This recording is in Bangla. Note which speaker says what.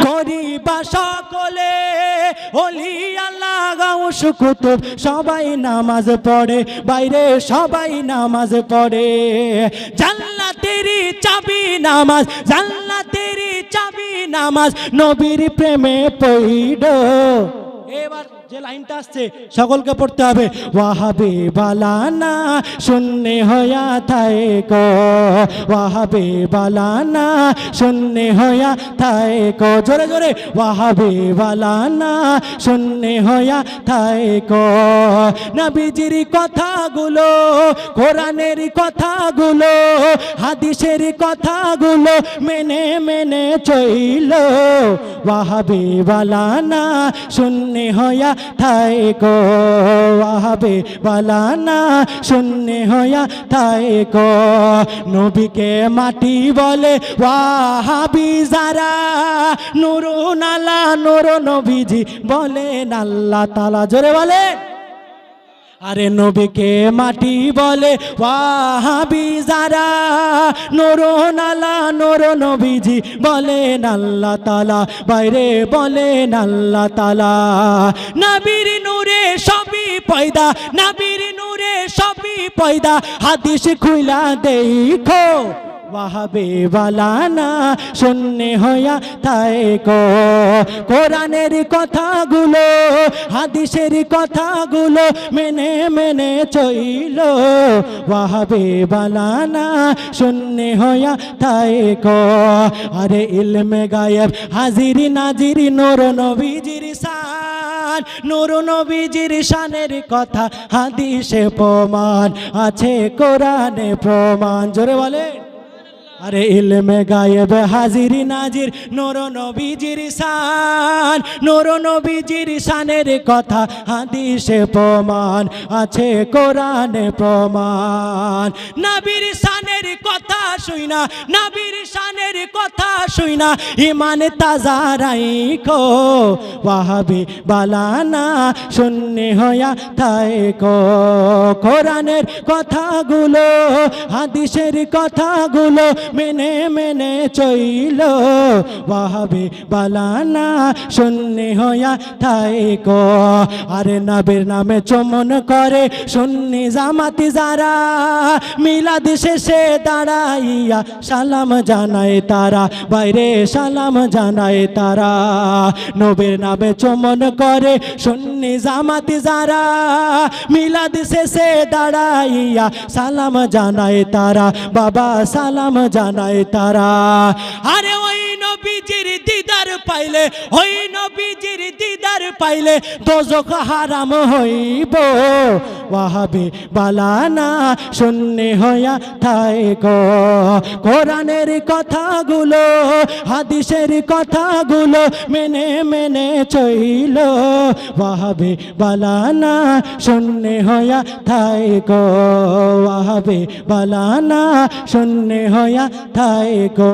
Speaker 1: করিবা সকলে ওলি আল্লাহ গাউস কুতুব সবাই নামাজ পড়ে বাইরে সবাই নামাজ পড়ে জান্নাতেরই চাবি নামাজ জান্নাতেরই চাবি নামাজ নবীর প্রেমে পড়ো এবার যে লাইনটা আসছে সকলকে পড়তে হবে ওয়াহাবি বালানা শূন্যে হয়া থাকো ওয়াহাবি বালানা শূন্যে হয়া থাকো জোরে জোরে ওয়াহাবি বালানা শূন্যে হয়া থাকো নবীজির কথাগুলো কোরআনের কথাগুলো হাদিসের কথাগুলো মেনে মেনে চইলো ওয়াহাবি বালানা শূন্যে হয়া থাকো ওয়াহাবি বালানা শূন্যে হয়া থাকো নবীকে মাটি বলে ওয়াহাবি যারা নূরুন আলা নূর নবীজি বলেন আল্লাহ তাআলা জোরে বলে আরে নবীকে মাটি বলে ওয়াহাবি যারা নূরুন আলা নূর নবীজি বলেন আল্লাহ তাআলা বাইরে বলেন আল্লাহ তাআলা নবীর নূরে সবই পয়দা নবীর নূরে সবই পয়দা হাদিস খুইলা দেখো ওয়াহাবি বালানা শূন্যে হয়া থাকো কোরআনের কথাগুলো হাদিসের কথাগুলো মেনে মেনে চইলো ওয়াহাবি বালানা শূন্যে হয়া থাকো আরে ইলমে গায়েব হাজিরি নাজিরি নূর নবীজির শান নূর নবীজির শানের কথা হাদিসে প্রমাণ আছে কোরআনে প্রমাণ জোরে বলে আরে ইলমে গায়েব হাজিরি নাজির নূর নবীজির শান নূর নবীজির শানের কথা হাদিসে প্রমাণ আছে কোরআনে প্রমাণ নবীর শানের কথা শুইনা নবীর শানের কথা শুইনা ঈমান তাজা রাখো ওয়াহাবি বালানা শূন্যে হয়া থাকো কোরআনের কথাগুলো হাদিসের কথাগুলো মেনে মেনে চইলো ওয়াহাবি বালানা শূন্যে হয়া থাকো আরে নবীর নামে চমন করে সুন্নি জামাতি যারা মিলাদ শেষে দাঁড়াইয়া সালাম জানায় তারা বাইরে সালাম জানায় তারা নবীর নামে চমন করে সুন্নি জামাতি যারা মিলাদ শেষে দাঁড়াইয়া সালাম জানায় তারা বাবা সালাম জানায় তারা আরে ওই নবীজির দিদার পাইলে ওই নবীজির দিদার পাইলে দোজখ হারাম হইব ওয়াহাবি বালানা শূন্যে হয়া থাকো কোরআনের কথাগুলো হাদিসের কথাগুলো মেনে মেনে চইলো ওয়াহাবি বালানা শূন্যে হয়া থাকো ওয়াহাবি বালানা শূন্যে হয়া থাকো।